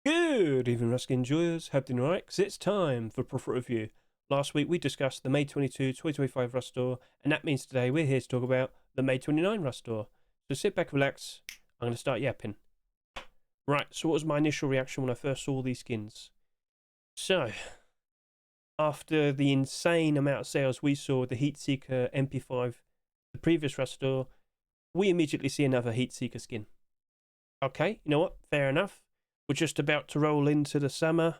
Good evening, Rusky enjoyers. Hope you're alright, because it's time for Profit Review. Last week we discussed the May 22, 2025 Rust Store, and that means today we're here to talk about the May 29 Rust Store. So sit back, relax. I'm going to start yapping. Right, so what was my initial reaction when I first saw these skins? So, after the insane amount of sales we saw with the Heatseeker MP5, the previous Rust Store, we immediately see another Heatseeker skin. Okay, you know what? Fair enough. We're just about to roll into the summer.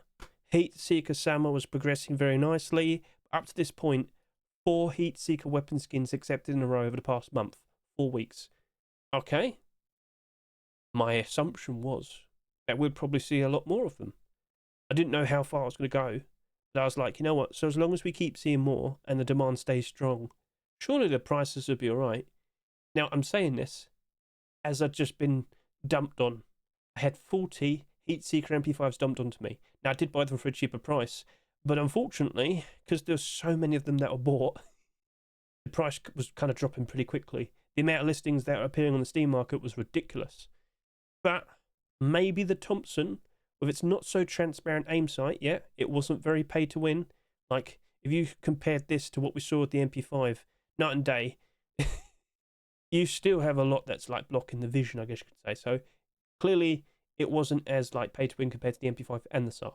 Heatseeker summer was progressing very nicely. Up to this point, 4 Heatseeker weapon skins accepted in a row over the past month. 4 weeks. Okay. My assumption was that we'd probably see a lot more of them. I didn't know how far I was going to go. But I was like, you know what? So as long as we keep seeing more and the demand stays strong, surely the prices will be alright. Now, I'm saying this as I've just been dumped on. I had 40 Heatseeker MP5s dumped onto me. Now, I did buy them for a cheaper price, but unfortunately, because there's so many of them that were bought, the price was kind of dropping pretty quickly. The amount of listings that are appearing on the Steam market was ridiculous. But maybe the Thompson, with its not so transparent aim sight, yeah, it wasn't very pay to win. Like, if you compared this to what we saw with the MP5, night and day, you still have a lot that's like blocking the vision, I guess you could say. So clearly, it wasn't as like pay to win compared to the MP5 and the SAR.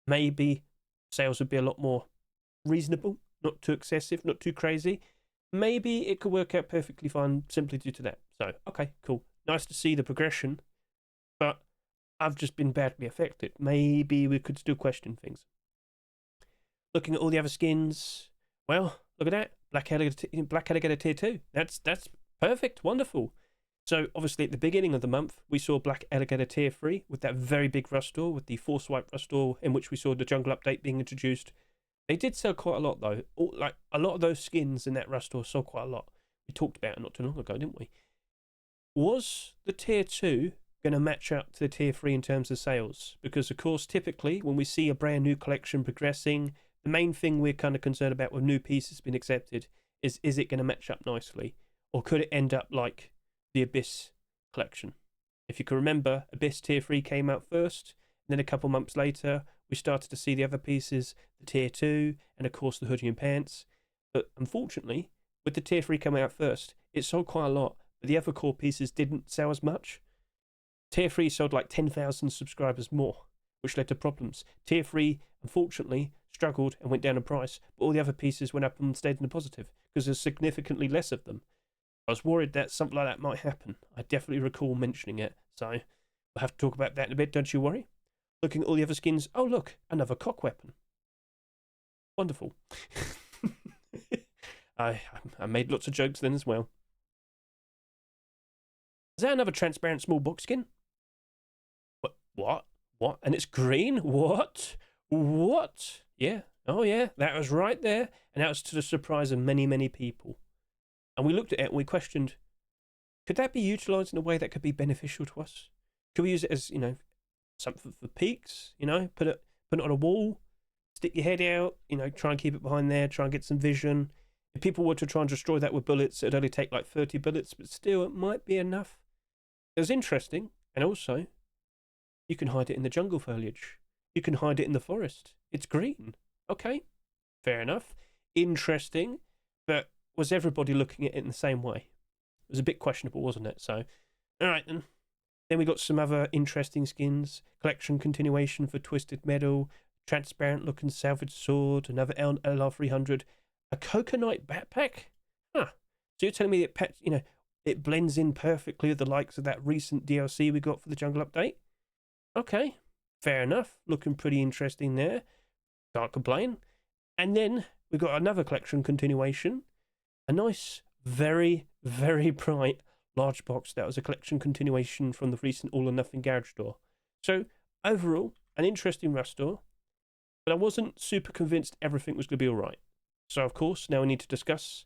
Maybe sales would be a lot more reasonable, not too excessive, not too crazy. Maybe it could work out perfectly fine simply due to that. So, okay, cool. Nice to see the progression, but I've just been badly affected. Maybe we could still question things. Looking at all the other skins, well, look at that. Black Alligator Tier 2. That's perfect, wonderful. So, obviously, at the beginning of the month, we saw Black Alligator Tier 3 with that very big Rust Store, with the Force Wipe Rust Store, in which we saw the Jungle Update being introduced. They did sell quite a lot, though. Like, a lot of those skins in that Rust Store sold quite a lot. We talked about it not too long ago, didn't we? Was the Tier 2 going to match up to the Tier 3 in terms of sales? Because, of course, typically, when we see a brand new collection progressing, the main thing we're kind of concerned about with new pieces being accepted is it going to match up nicely? Or could it end up like the Abyss collection? If you can remember, Abyss Tier 3 came out first, and then a couple months later, we started to see the other pieces, the Tier 2, and of course the hoodie and pants. But unfortunately, with the Tier 3 coming out first, it sold quite a lot, but the other core pieces didn't sell as much. Tier 3 sold like 10,000 subscribers more, which led to problems. Tier 3, unfortunately, struggled and went down in price, but all the other pieces went up and stayed in the positive, because there's significantly less of them. I was worried that something like that might happen. I definitely recall mentioning it, so we'll have to talk about that in a bit, don't you worry. Looking at all the other skins, oh look, another cock weapon. Wonderful. I made lots of jokes then as well. Is that another transparent small box skin? What? And it's green? What? Yeah, oh yeah, that was right there, and that was to the surprise of many, many people. And we looked at it and we questioned, could that be utilised in a way that could be beneficial to us? Could we use it as, something for peaks, put it on a wall, stick your head out, try and keep it behind there, try and get some vision. If people were to try and destroy that with bullets, it'd only take like 30 bullets, but still it might be enough. It was interesting, and also, you can hide it in the jungle foliage. You can hide it in the forest. It's green. Okay, fair enough. Interesting, but was everybody looking at it in the same way? It was a bit questionable, wasn't it? So, alright then. Then we got some other interesting skins. Collection continuation for Twisted Metal, transparent looking salvage sword, another LR300, a coconut backpack? Huh. So you're telling me it blends in perfectly with the likes of that recent DLC we got for the Jungle Update? Okay, fair enough. Looking pretty interesting there. Can't complain. And then we got another collection continuation. A nice, very, very bright large box that was a collection continuation from the recent All or Nothing garage store. So, overall, an interesting Rust store, but I wasn't super convinced everything was going to be alright. So, of course, now we need to discuss,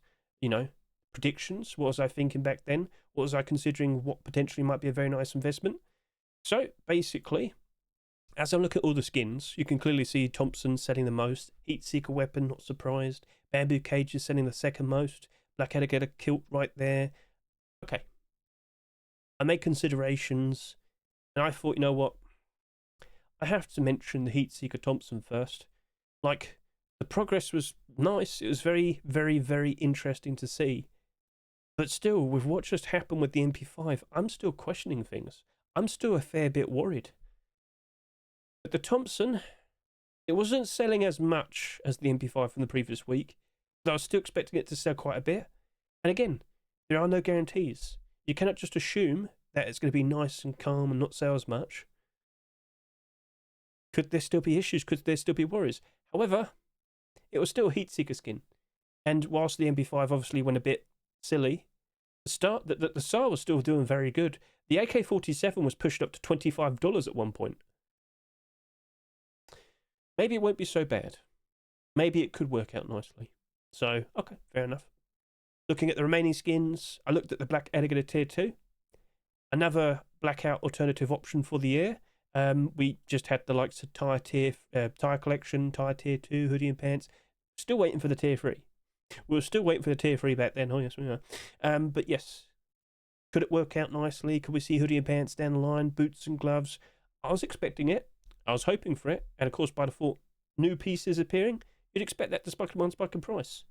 predictions. What was I thinking back then? What was I considering what potentially might be a very nice investment? So, basically, as I look at all the skins, you can clearly see Thompson selling the most, Heatseeker weapon, not surprised, Bamboo Cage is selling the second most, Black Alligator kilt right there. Okay. I made considerations, and I thought, you know what? I have to mention the Heatseeker Thompson first. Like, the progress was nice. It was very, very, very interesting to see. But still, with what just happened with the MP5, I'm still questioning things. I'm still a fair bit worried. But the Thompson, it wasn't selling as much as the MP5 from the previous week, but I was still expecting it to sell quite a bit. And again, there are no guarantees. You cannot just assume that it's going to be nice and calm and not sell as much. Could there still be issues? Could there still be worries? However, it was still a Heatseeker skin. And whilst the MP5 obviously went a bit silly, the SAR was still doing very good. The AK-47 was pushed up to $25 at one point. Maybe it won't be so bad. Maybe it could work out nicely. So, okay, fair enough. Looking at the remaining skins, I looked at the Black Alligator Tier 2. Another blackout alternative option for the year. We just had the likes of Tire Collection, Tire Tier 2, Hoodie and Pants. Still waiting for the Tier 3. We were still waiting for the Tier 3 back then. Oh, yes, we are. But yes, could it work out nicely? Could we see Hoodie and Pants down the line? Boots and gloves? I was expecting it. I was hoping for it. And of course, by default, new pieces appearing, you'd expect that to spike in price.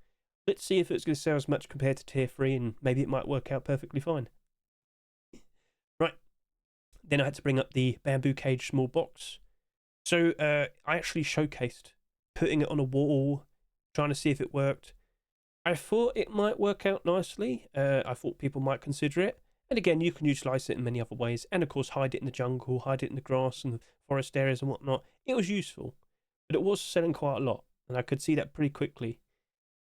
Let's see if it's going to sell as much compared to Tier 3, and maybe it might work out perfectly fine. Right. Then I had to bring up the Bamboo Cage small box. So I actually showcased putting it on a wall, trying to see if it worked. I thought it might work out nicely. I thought people might consider it. And again, you can utilize it in many other ways. And of course, hide it in the jungle, hide it in the grass and the forest areas and whatnot. It was useful. But it was selling quite a lot. And I could see that pretty quickly.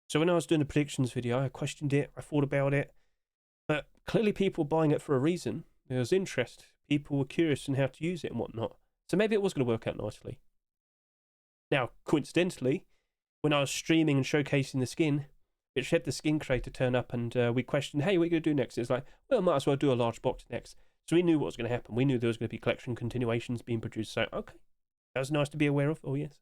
So when I was doing the predictions video, I questioned it. I thought about it. But clearly people were buying it for a reason. There was interest. People were curious in how to use it and whatnot. So maybe it was going to work out nicely. Now, coincidentally, when I was streaming and showcasing the skin, it had the skin creator turn up, and we questioned, hey, what are you going to do next? It's like, well, might as well do a large box next. So we knew what was going to happen. We knew there was going to be collection continuations being produced. So, okay, that was nice to be aware of. Oh, yes.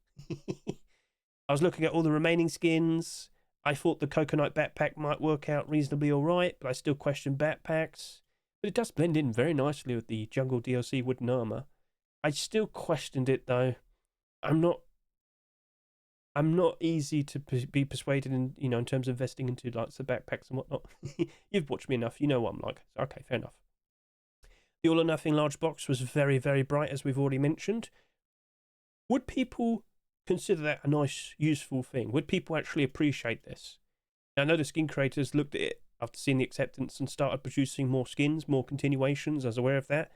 I was looking at all the remaining skins. I thought the coconut backpack might work out reasonably all right, but I still question backpacks. But it does blend in very nicely with the jungle DLC wooden armor. I still questioned it, though. I'm not easy to be persuaded in, in terms of investing into like the backpacks and whatnot. You've watched me enough. You know what I'm like. So, okay, fair enough. The All or Nothing large box was very, very bright, as we've already mentioned. Would people consider that a nice, useful thing? Would people actually appreciate this? Now, I know the skin creators looked at it after seeing the acceptance and started producing more skins, more continuations. I was aware of that.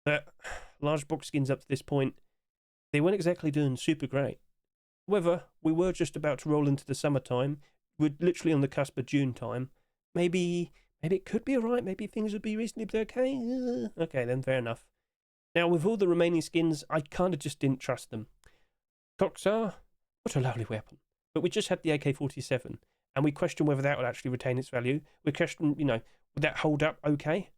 But large box skins up to this point, they weren't exactly doing super great. However, we were just about to roll into the summertime. We're literally on the cusp of June time. Maybe it could be alright. Maybe things would be reasonably okay. Okay, then fair enough. Now, with all the remaining skins, I kind of just didn't trust them. Coxar, what a lovely weapon. But we just had the AK-47, and we questioned whether that would actually retain its value. We questioned, would that hold up okay?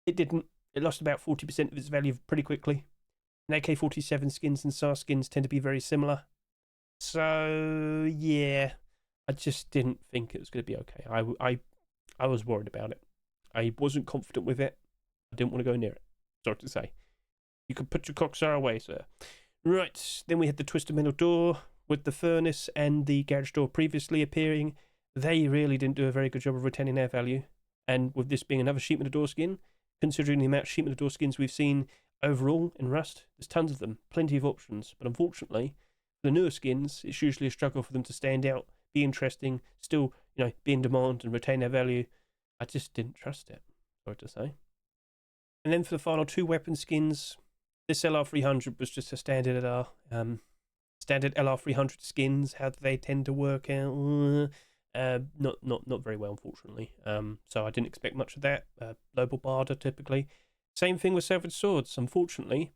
It didn't. It lost about 40% of its value pretty quickly. And AK-47 skins and SAR skins tend to be very similar. So, yeah, I just didn't think it was going to be okay. I was worried about it. I wasn't confident with it. I didn't want to go near it. Sorry to say. You could put your Coxar away, sir. Right, then we had the Twisted Metal Door with the Furnace and the Garage Door previously appearing. They really didn't do a very good job of retaining their value. And with this being another Sheet Metal Door skin, considering the amount of Sheet Metal Door skins we've seen overall in Rust, there's tons of them, plenty of options. But unfortunately, the newer skins, it's usually a struggle for them to stand out, be interesting, still, be in demand and retain their value. I just didn't trust it, sorry to say. And then for the final two weapon skins, this LR300 was just a standard LR300 skins. How do they tend to work out? Not very well, unfortunately. So I didn't expect much of that. Low barter typically. Same thing with Salvage Swords. Unfortunately,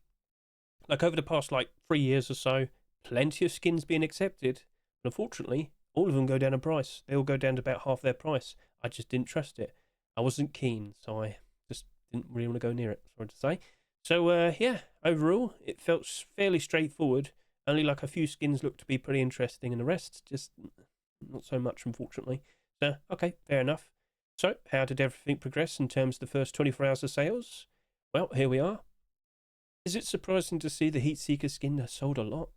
like over the past 3 years or so, plenty of skins being accepted. But unfortunately, all of them go down in price. They all go down to about half their price. I just didn't trust it. I wasn't keen, so I just didn't really want to go near it, sorry to say. So, yeah, overall, it felt fairly straightforward. Only a few skins looked to be pretty interesting, and the rest just not so much, unfortunately. So, okay, fair enough. So, how did everything progress in terms of the first 24 hours of sales? Well, here we are. Is it surprising to see the Heatseeker skin that sold a lot?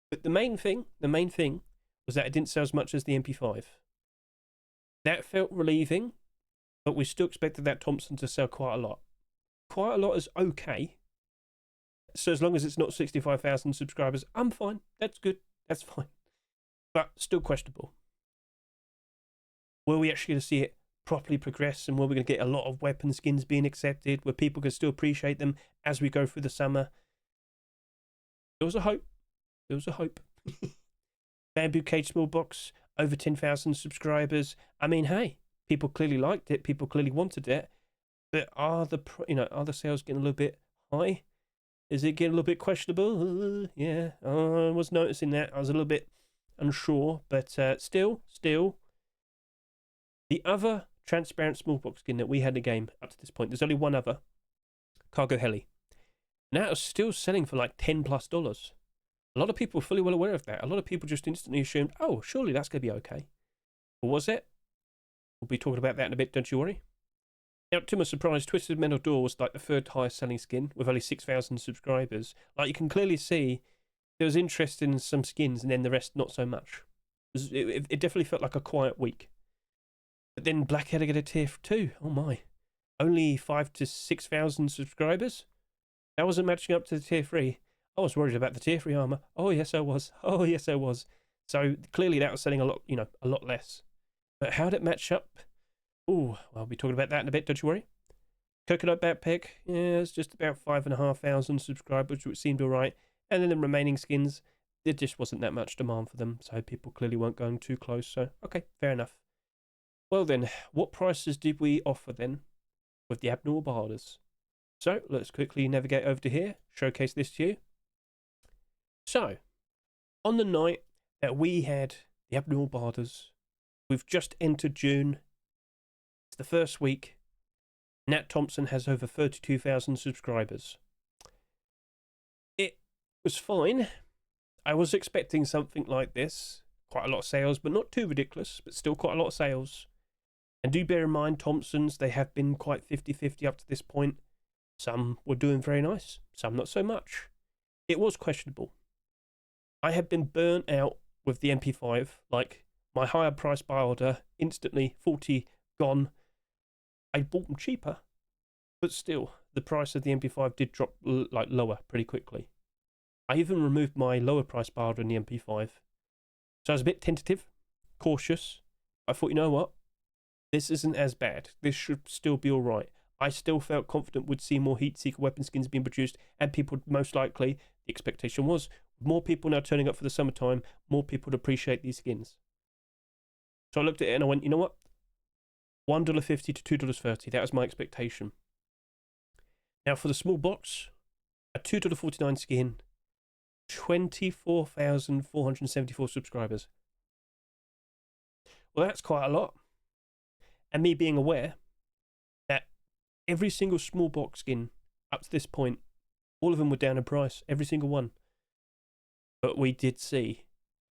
But the main thing was that it didn't sell as much as the MP5. That felt relieving, but we still expected that Thompson to sell quite a lot. Quite a lot is okay. So as long as it's not 65,000 subscribers, I'm fine. That's good. That's fine. But still questionable. Were we actually going to see it properly progress, and were we going to get a lot of weapon skins being accepted where people can still appreciate them as we go through the summer? There was a hope. There was a hope. Bamboo Cage Small Box, over 10,000 subscribers. I mean, hey, people clearly liked it. People clearly wanted it. But are the sales getting a little bit high? Is it getting a little bit questionable? Yeah, I was noticing that. I was a little bit unsure, but still, the other transparent small box skin that we had in the game up to this point, there's only one other, Cargo Heli. And that was still selling for like $10+. A lot of people were fully well aware of that. A lot of people just instantly assumed, oh, surely that's going to be okay. But was it? We'll be talking about that in a bit, don't you worry. Now, to my surprise, Twisted Metal Door was like the third highest selling skin with only 6,000 subscribers. Like, you can clearly see there was interest in some skins and then the rest not so much. It definitely felt like a quiet week. But then Black Alligator Tier 2, oh my. Only 5,000 to 6,000 subscribers? That wasn't matching up to the Tier 3. I was worried about the Tier 3 armor. Oh, yes, I was. Oh, yes, I was. So clearly that was selling a lot, a lot less. But how did it match up? Oh, well, we'll be talking about that in a bit, don't you worry. Coconut Backpack, yeah, it's just about 5,500 subscribers, which seemed alright. And then the remaining skins, there just wasn't that much demand for them, so people clearly weren't going too close. So, okay, fair enough. Well then, what prices did we offer then with the abnormal barders? So, let's quickly navigate over to here, showcase this to you. So, on the night that we had the abnormal barders, we've just entered June. It's the first week. Nat Thompson has over 32,000 subscribers. It was fine. I was expecting something like this. Quite a lot of sales, but not too ridiculous, but still quite a lot of sales. And do bear in mind, Thompsons, they have been quite 50-50 up to this point. Some were doing very nice, some not so much. It was questionable. I had been burnt out with the MP5, like my higher price buy order, instantly 40 gone. I bought them cheaper, but still, the price of the MP5 did drop lower pretty quickly. I even removed my lower price buy order in the MP5. So I was a bit tentative, cautious. I thought, you know what? This isn't as bad. This should still be alright. I still felt confident we'd see more Heatseeker weapon skins being produced, and people most likely, the expectation was, more people now turning up for the summertime, more people would appreciate these skins. So I looked at it and I went, you know what? $1.50 to $2.30. That was my expectation. Now for the small box, a $2.49 skin, 24,474 subscribers. Well, that's quite a lot. And me being aware that every single small box skin up to this point, all of them were down in price, every single one. But we did see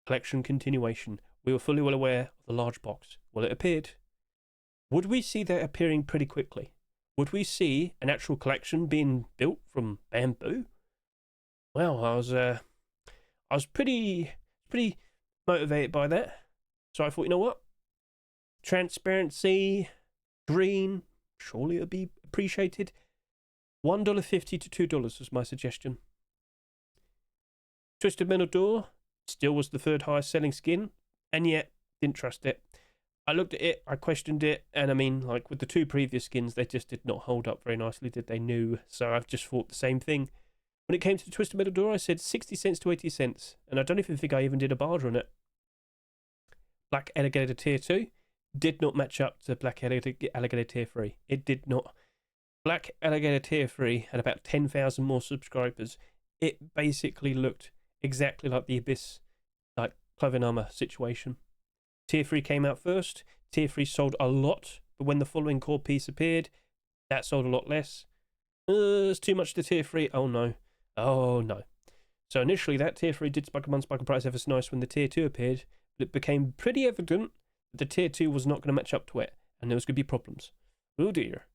collection continuation. We were fully well aware of the large box. Well, it appeared. Would we see that appearing pretty quickly? Would we see an actual collection being built from bamboo? Well, I was pretty motivated by that. So I thought, you know what? Transparency, green, surely it'll be appreciated. $1.50 to $2 was my suggestion. Twisted Metal Door still was the third highest selling skin, and yet didn't trust it. I looked at it, I questioned it, and I mean, like with the two previous skins, they just did not hold up very nicely, did they? No. So I've just thought the same thing. When it came to the Twisted Metal Door, I said 60 cents to 80 cents, and I don't even think I even did a barter on it. Black Alligator Tier 2 did not match up to Black Alligator Tier 3. It did not. Black Alligator Tier 3 had about 10,000 more subscribers. It basically looked exactly like the Abyss, like clothing armor situation. Tier 3 came out first. Tier 3 sold a lot, but when the following core piece appeared, that sold a lot less. It's too much to Tier 3. Oh no. Oh no. So initially that Tier 3 did spike a price ever so nice when the Tier 2 appeared, but it became pretty evident that the Tier 2 was not going to match up to it, and there was going to be problems. Oh dear.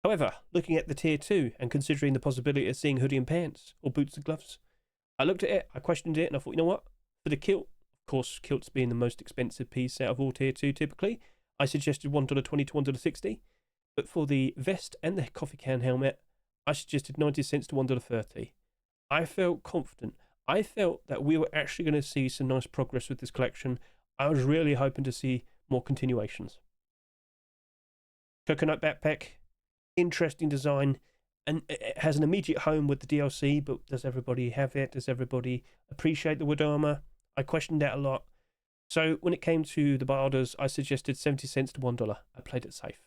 However, looking at the tier 2 and considering the possibility of seeing hoodie and pants or boots and gloves, I looked at it, I questioned it, and I thought, you know what? For the kilt, of course, kilts being the most expensive piece out of all tier 2 typically, I suggested $1.20 to $1.60. But for the vest and the coffee can helmet, I suggested 90 cents to $1.30. I felt confident. I felt that we were actually going to see some nice progress with this collection. I was really hoping to see more continuations. Coconut backpack, interesting design, and it has an immediate home with the DLC, but does everybody have it? Does everybody appreciate the wood armor? I questioned that a lot. So when it came to the barders, I suggested 70 cents to $1. I played it safe.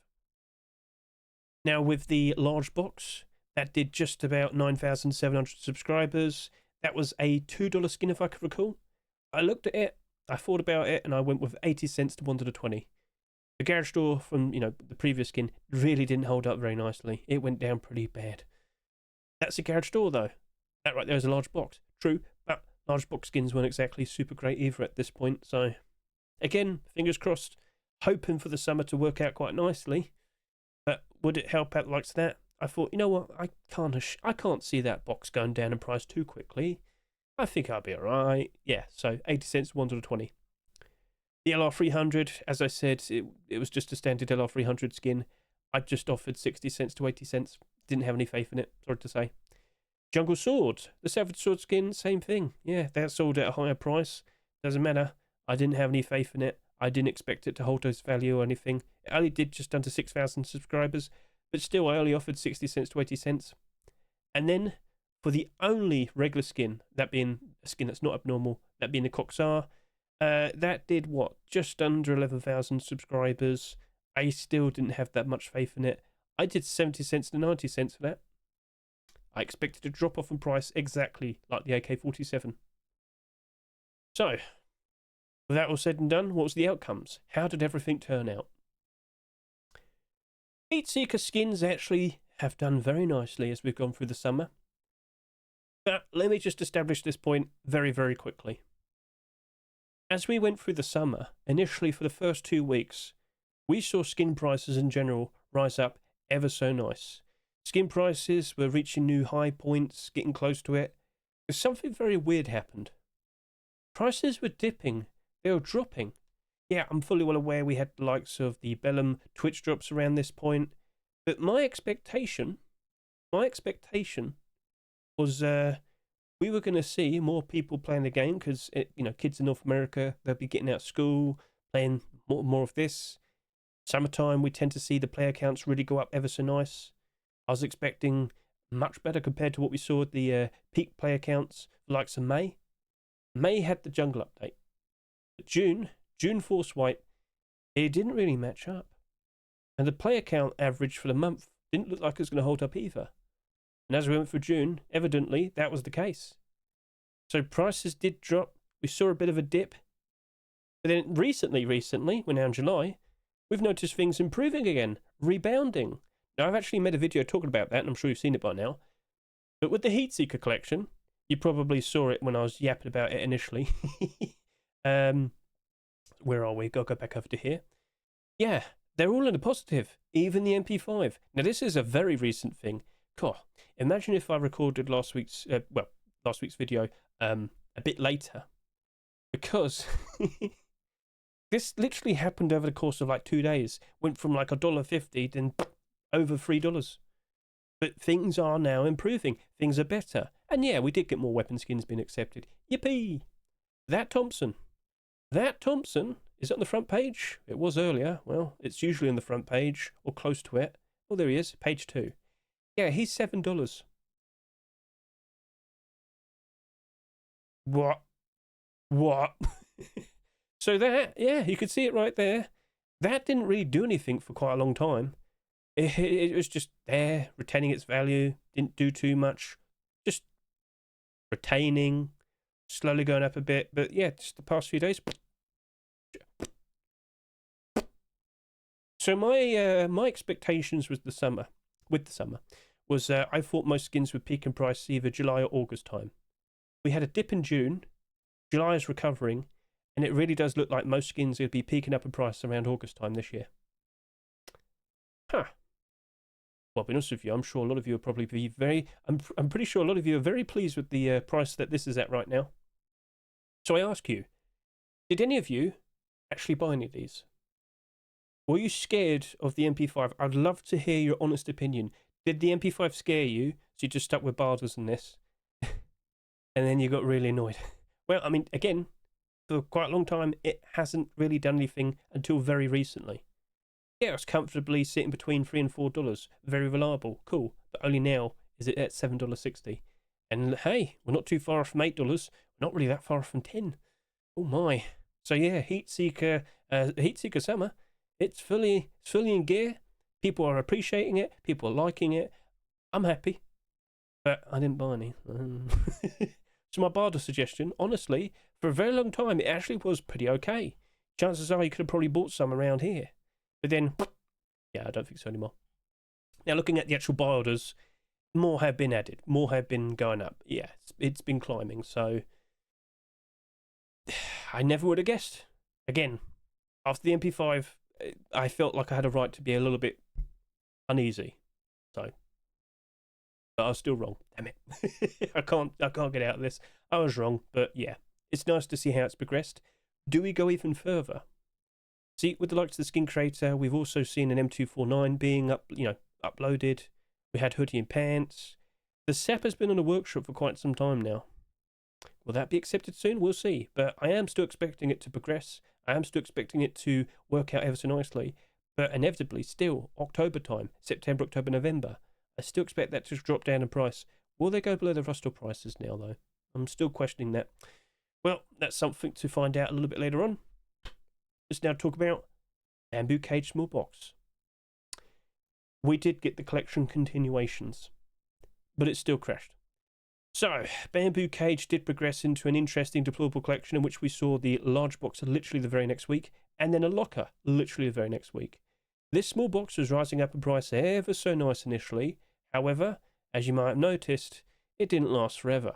Now with the large box, that did just about 9,700 subscribers. That was a $2 skin if I could recall. I looked at it, I thought about it, and I went with 80 cents to $1.20. The garage door from, the previous skin really didn't hold up very nicely. It went down pretty bad. That's a garage door though. That right there is a large box. True, but large box skins weren't exactly super great either at this point. So, again, fingers crossed, hoping for the summer to work out quite nicely. But would it help out the likes of that? I thought, you know what, I can't see that box going down in price too quickly. I think I'll be alright. Yeah, so 80 cents, $1.20. The LR300, as I said, it was just a standard LR300 skin. I just offered 60 cents to 80 cents. Didn't have any faith in it, sorry to say. Jungle Sword, the Savage Sword skin, same thing. Yeah, that sold at a higher price. Doesn't matter. I didn't have any faith in it. I didn't expect it to hold its value or anything. It only did just under 6,000 subscribers, but still I only offered 60 cents to 80 cents. And then, for the only regular skin, that being a skin that's not abnormal, that being the Coxar, that did what? Just under 11,000 subscribers. I still didn't have that much faith in it. I did 70 cents to 90 cents for that. I expected a drop off in price exactly like the AK-47. So, with that all said and done, what was the outcomes? How did everything turn out? Heatseeker skins actually have done very nicely as we've gone through the summer. But let me just establish this point very, very quickly. As we went through the summer, initially for the first 2 weeks, we saw skin prices in general rise up ever so nice. Skin prices were reaching new high points, getting close to it. But something very weird happened. Prices were dipping, they were dropping. Yeah, I'm fully well aware we had the likes of the Bellum Twitch drops around this point, but my expectation was we were going to see more people playing the game because, kids in North America, they'll be getting out of school, playing more of this. Summertime, we tend to see the player counts really go up ever so nice. I was expecting much better compared to what we saw at the peak player counts, likes of May. May had the jungle update. But June Force White, it didn't really match up. And the player count average for the month didn't look like it was going to hold up either. And as we went through June, evidently that was the case. So prices did drop. We saw a bit of a dip. But then recently, we're now in July, we've noticed things improving again, rebounding. Now, I've actually made a video talking about that, and I'm sure you've seen it by now. But with the Heatseeker collection, you probably saw it when I was yapping about it initially. Where are we? Gotta go back over to here. Yeah, they're all in the positive, even the MP5. Now, this is a very recent thing. God, imagine if I recorded last week's video a bit later, because this literally happened over the course of like 2 days. Went from like $1.50 then over $3. But things are now improving. Things are better. And yeah, we did get more weapon skins being accepted. Yippee! That Thompson is on the front page. It was earlier. Well, it's usually on the front page or close to it. Oh, there he is, page 2. Yeah, he's $7. What? So that, yeah, you could see it right there. That didn't really do anything for quite a long time. It was just there, retaining its value. Didn't do too much. Just retaining, slowly going up a bit. But yeah, just the past few days. So my expectations with the summer, was I thought most skins would peak in price either July or August time. We had a dip in June. July is recovering, and it really does look like most skins will be peaking up in price around August time this year. Huh. Well, to be honest with you, I'm sure a lot of you will probably be very. I'm pretty sure a lot of you are very pleased with the price that this is at right now. So I ask you, did any of you actually buy any of these? Were you scared of the MP5? I'd love to hear your honest opinion. Did the MP5 scare you? So you just stuck with Barders and this, and then you got really annoyed. Well, I mean, again, for quite a long time, it hasn't really done anything until very recently. Yeah, it's comfortably sitting between $3 and $4. Very reliable, cool. But only now is it at $7.60. And hey, we're not too far off from $8. We're not really that far off from 10. Oh my! So yeah, Heatseeker Summer. It's fully in gear. People are appreciating it. People are liking it. I'm happy, but I didn't buy any. So my barter suggestion, honestly, for a very long time, it actually was pretty okay. Chances are you could have probably bought some around here. But then, yeah, I don't think so anymore. Now, looking at the actual buy orders, more have been added. More have been going up. Yeah, it's been climbing. So, I never would have guessed. Again, after the MP5, I felt like I had a right to be a little bit uneasy. So, but I was still wrong. Damn it. I can't get out of this. I was wrong, but yeah. It's nice to see how it's progressed. Do we go even further? See, with the likes of the Skin Creator, we've also seen an M249 being uploaded. We had Hoodie and Pants. The SAP has been on a workshop for quite some time now. Will that be accepted soon? We'll see. But I am still expecting it to progress. I am still expecting it to work out ever so nicely. But inevitably, still, October time, September, October, November, I still expect that to drop down in price. Will they go below the Rustle prices now, though? I'm still questioning that. Well, that's something to find out a little bit later on. Let's now talk about Bamboo Cage Small Box. We did get the collection continuations, but it still crashed. So, Bamboo Cage did progress into an interesting deployable collection in which we saw the large box literally the very next week, and then a locker literally the very next week. This small box was rising up in price ever so nice initially. However, as you might have noticed, it didn't last forever.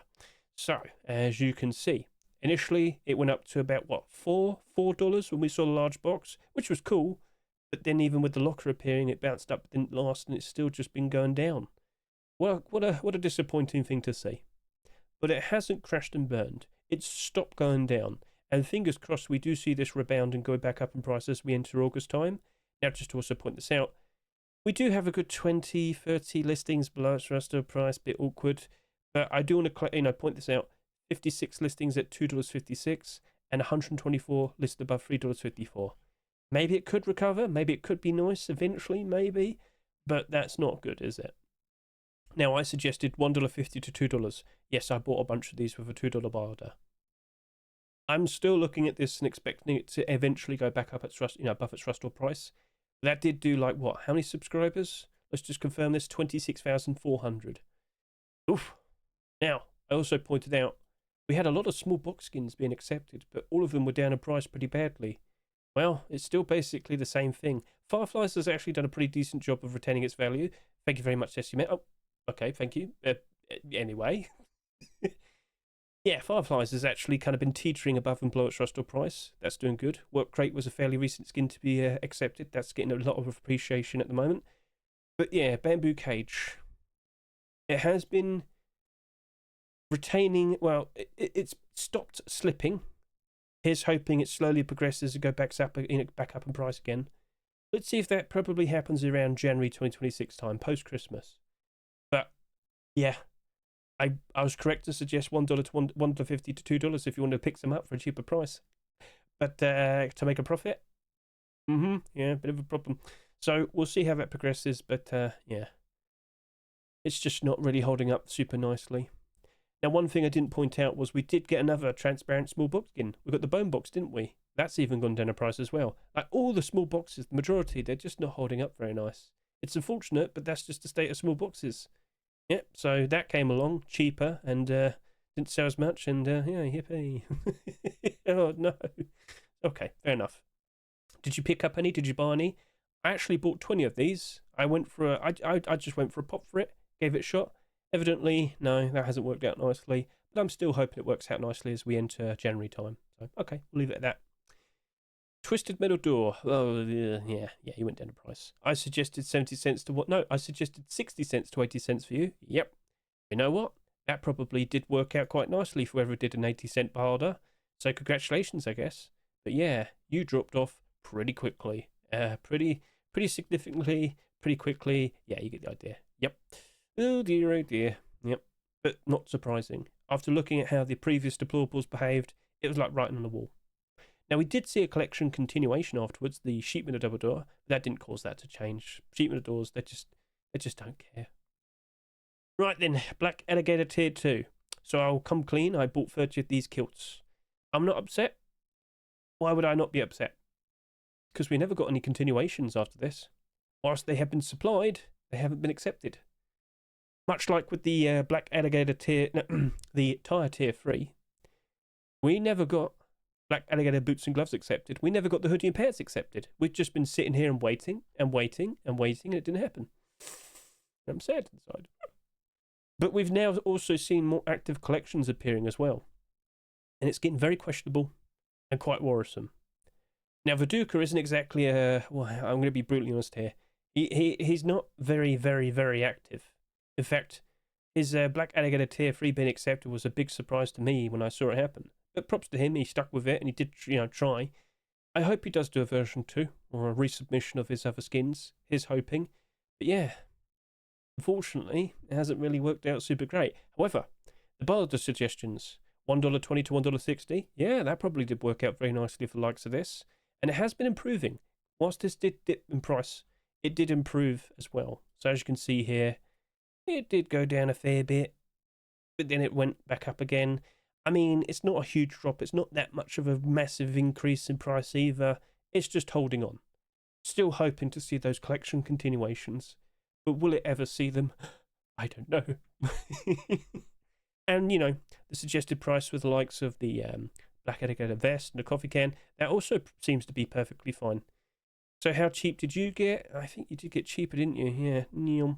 So, as you can see, initially, it went up to about, $4 when we saw the large box, which was cool. But then even with the locker appearing, it bounced up, didn't last, and it's still just been going down. What a disappointing thing to see. But it hasn't crashed and burned. It's stopped going down. And fingers crossed we do see this rebound and go back up in price as we enter August time. Now, just to also point this out, we do have a good 20, 30 listings below its Rustle price, bit awkward. But I do want to point this out. 56 listings at $2.56 and 124 listed above $3.54. Maybe it could recover. Maybe it could be nice eventually, maybe. But that's not good, is it? Now, I suggested $1.50 to $2. Yes, I bought a bunch of these with a $2 buy order. I'm still looking at this and expecting it to eventually go back up at above its Rustle price. That did do like what? How many subscribers? Let's just confirm this: 26,400. Oof. Now, I also pointed out we had a lot of small box skins being accepted, but all of them were down in price pretty badly. Well, it's still basically the same thing. Fireflies has actually done a pretty decent job of retaining its value. Thank you very much, Estimate. Oh, okay, thank you. Anyway. Yeah, Fireflies has actually kind of been teetering above and below its Rustle price. That's doing good. Work Crate was a fairly recent skin to be accepted. That's getting a lot of appreciation at the moment. But yeah, Bamboo Cage. It has been retaining, well, it's stopped slipping. Here's hoping it slowly progresses and go back up in price again. Let's see if that probably happens around January 2026 time, post-Christmas. But, yeah, I was correct to suggest $1 to $1.50 to $2 if you want to pick them up for a cheaper price. But to make a profit, yeah, a bit of a problem. So we'll see how that progresses, but yeah, it's just not really holding up super nicely. Now, one thing I didn't point out was we did get another transparent small box skin. We got the bone box, didn't we? That's even gone down in price as well. Like all the small boxes, the majority, they're just not holding up very nice. It's unfortunate, but that's just the state of small boxes. Yep, so that came along cheaper and didn't sell as much, and yeah, yippee. Oh no. Okay, fair enough. Did you pick up any? Did you buy any? I actually bought 20 of these. I just went for a pop for it, gave it a shot. Evidently, no, that hasn't worked out nicely, but I'm still hoping it works out nicely as we enter January time. So, okay, we'll leave it at that. Twisted metal door. Oh, yeah, he went down in price. I suggested 70 cents to what? No, I suggested 60 cents to 80 cents for you. Yep. You know what? That probably did work out quite nicely for whoever did an 80-cent bar order. So congratulations, I guess. But yeah, you dropped off pretty quickly. Pretty significantly, pretty quickly. Yeah, you get the idea. Yep. Oh dear, oh dear. Yep. But not surprising. After looking at how the previous deplorables behaved, it was like writing on the wall. Now, we did see a collection continuation afterwards, the sheet metal double door, but that didn't cause that to change. Sheet metal doors, they just don't care. Right then, Black Alligator Tier 2. So I'll come clean, I bought 30 of these kilts. I'm not upset. Why would I not be upset? Because we never got any continuations after this. Whilst they have been supplied, they haven't been accepted. Much like with the Black Alligator Tier, the Tire Tier 3, we never got Black Alligator boots and gloves accepted. We never got the hoodie and pants accepted. We've just been sitting here and waiting and waiting and waiting, and it didn't happen. I'm sad inside. But we've now also seen more active collections appearing as well. And it's getting very questionable and quite worrisome. Now, Viduka isn't exactly a... Well, I'm going to be brutally honest here. He's not very, very, very active. In fact, his Black Alligator Tier 3 being accepted was a big surprise to me when I saw it happen. But props to him, he stuck with it and he did, try. I hope he does do a version 2 or a resubmission of his other skins. Here's hoping. But yeah, unfortunately, it hasn't really worked out super great. However, the barter suggestions, $1.20 to $1.60, yeah, that probably did work out very nicely for the likes of this. And it has been improving. Whilst this did dip in price, it did improve as well. So as you can see here, it did go down a fair bit, but then it went back up again. I mean, it's not a huge drop. It's not that much of a massive increase in price either. It's just holding on. Still hoping to see those collection continuations. But will it ever see them? I don't know. And, the suggested price with the likes of the Black Alligator vest and the coffee can, that also seems to be perfectly fine. So how cheap did you get? I think you did get cheaper, didn't you? Yeah.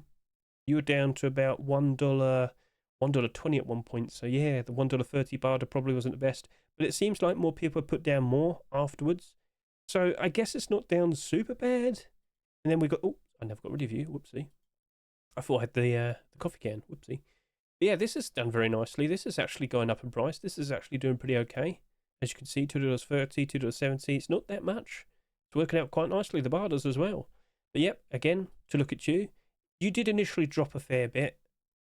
You were down to about $1.20 at one point. So yeah, the $1.30 barter probably wasn't the best. But it seems like more people put down more afterwards. So I guess it's not down super bad. And then we got... Oh, I never got rid of you. Whoopsie. I thought I had the coffee can. Whoopsie. But yeah, this is done very nicely. This is actually going up in price. This is actually doing pretty okay. As you can see, $2.30, $2.70. It's not that much. It's working out quite nicely. The barters as well. But yep, again, to look at you. You did initially drop a fair bit.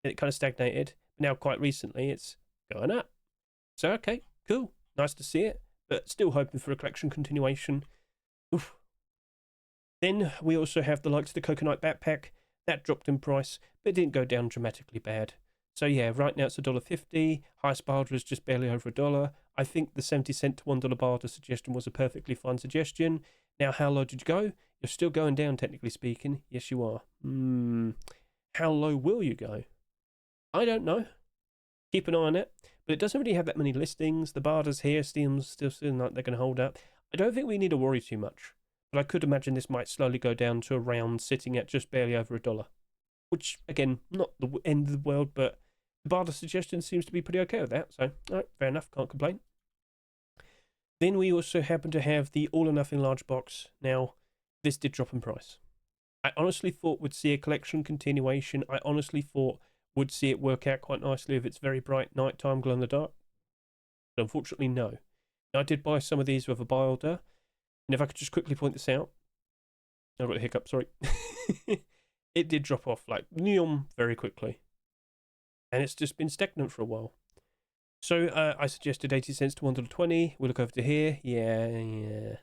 It kind of stagnated. Now, quite recently, it's going up. So, okay, cool. Nice to see it. But still hoping for a collection continuation. Oof. Then we also have the likes of the Coconut Backpack. That dropped in price, but it didn't go down dramatically bad. So yeah, right now it's $1.50. Highest barter is just barely over $1. I think the 70 cent to $1 barter suggestion was a perfectly fine suggestion. Now, how low did you go? You're still going down, technically speaking. Yes, you are. How low will you go? I don't know. Keep an eye on it. But it doesn't really have that many listings. The barters here still seem like they're going to hold up. I don't think we need to worry too much. But I could imagine this might slowly go down to around sitting at just barely over $1. Which, again, not the end of the world, but the barter suggestion seems to be pretty okay with that. So, alright, fair enough, can't complain. Then we also happen to have the All or Nothing large box. Now, this did drop in price. I honestly thought we'd see a collection continuation. I honestly thought would see it work out quite nicely if it's very bright nighttime glow in the dark. But unfortunately, no. Now, I did buy some of these with a buy order. And if I could just quickly point this out. I've got a hiccup, sorry. It did drop off like neon very quickly. And it's just been stagnant for a while. So I suggested 80 cents to $1.20. We'll look over to here. Yeah.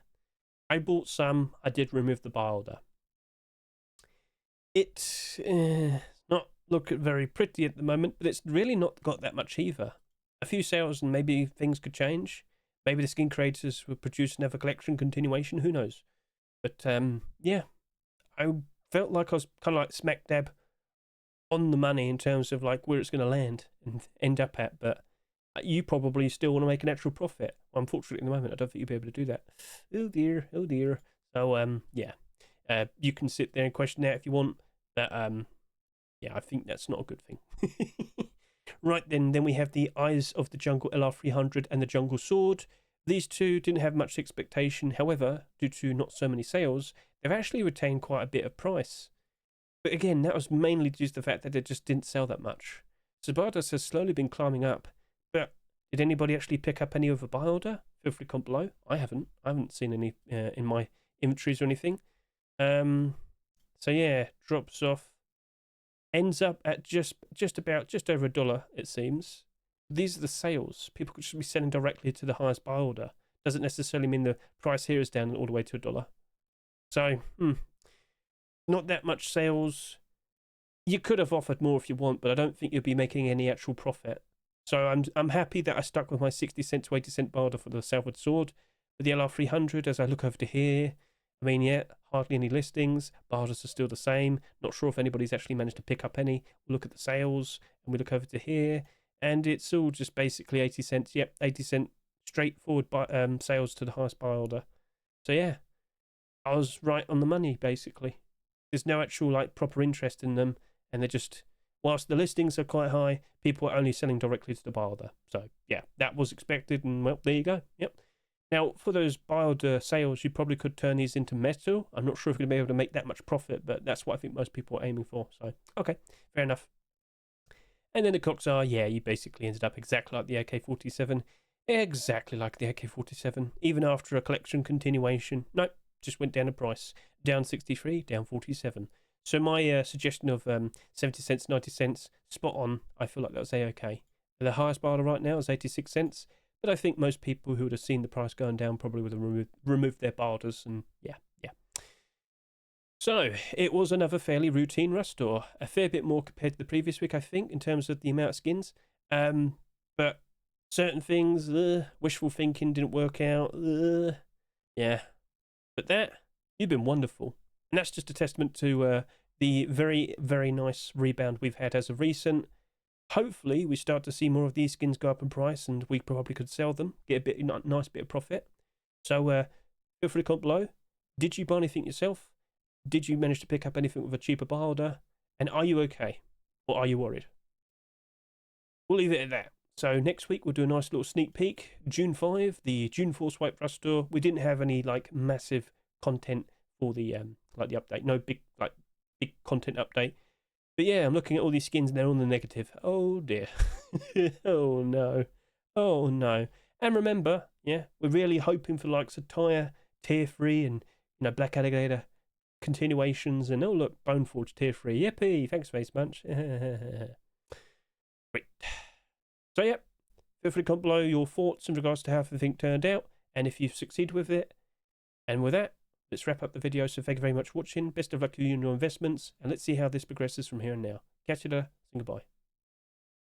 I bought some. I did remove the buy order. It's not looking very pretty at the moment, but it's really not got that much either. A few sales and maybe things could change. Maybe the skin creators will produce another collection continuation. Who knows? But yeah, I felt like I was kind of like smack dab on the money in terms of like where it's going to land and end up at. But you probably still want to make an actual profit. Well, unfortunately, at the moment, I don't think you'll be able to do that. Oh dear, oh dear. So yeah, you can sit there and question that if you want. But yeah, I think that's not a good thing. Right then we have the Eyes of the Jungle LR300 and the Jungle Sword. These two didn't have much expectation. However, due to not so many sales, they've actually retained quite a bit of price. But again, that was mainly due to the fact that they just didn't sell that much. So Bardas has slowly been climbing up. But did anybody actually pick up any of a buy order? Feel free to comment below. I haven't. I haven't seen any in my inventories or anything. So yeah, drops off. Ends up at just over $1, it seems. These are the sales. People should be selling directly to the highest buy order. Doesn't necessarily mean the price here is down all the way to $1. So, not that much sales. You could have offered more if you want, but I don't think you'll be making any actual profit. So I'm happy that I stuck with my 60 cent to 80 cent buy order for the Southward Sword. For the LR300, as I look over to here, I mean, yeah, hardly any listings. Barters are still the same. Not sure if anybody's actually managed to pick up any. We'll look at the sales, and we look over to here, and it's all just basically 80 cents. Yep, 80 cent straightforward sales to the highest buy order. So yeah, I was right on the money, basically. There's no actual like proper interest in them, and they're just, whilst the listings are quite high, people are only selling directly to the buy order. So yeah, that was expected, and well, there you go. Yep. Now, for those buy order sales, you probably could turn these into metal. I'm not sure if you're going to be able to make that much profit, but that's what I think most people are aiming for. So, okay, fair enough. And then the cocks are, yeah, you basically ended up exactly like the AK-47. Exactly like the AK-47. Even after a collection continuation. Nope, just went down in price. Down 63, down 47. So my suggestion of 70 cents, 90 cents, spot on. I feel like that was A-okay. The highest buy order right now is 86 cents. But I think most people who would have seen the price going down probably would have removed their buy orders, and yeah. So, it was another fairly routine rush store. A fair bit more compared to the previous week, I think, in terms of the amount of skins. But certain things, wishful thinking didn't work out. Yeah. But that, you've been wonderful. And that's just a testament to the very, very nice rebound we've had as of recent. Hopefully, we start to see more of these skins go up in price, and we probably could sell them, get a nice bit of profit. So, feel free to comment below. Did you buy anything yourself? Did you manage to pick up anything with a cheaper buy order? And are you okay? Or are you worried? We'll leave it at that. So next week we'll do a nice little sneak peek. June 5, the June 4 Swipe Rush store. We didn't have any like massive content for the like the update. No big content update. But yeah, I'm looking at all these skins and they're on the negative. Oh dear. Oh no. Oh no. And remember, yeah, we're really hoping for likes of Tyre, Tier 3 and Black Alligator continuations, and oh look, Boneforge Tier 3. Yippee! Thanks, Face Munch. Great. So yeah, feel free to comment below your thoughts in regards to how everything turned out, and if you've succeeded with it. And with that, let's wrap up the video. So thank you very much for watching. Best of luck to you in your investments, and let's see how this progresses from here and now. Catch you later, and goodbye.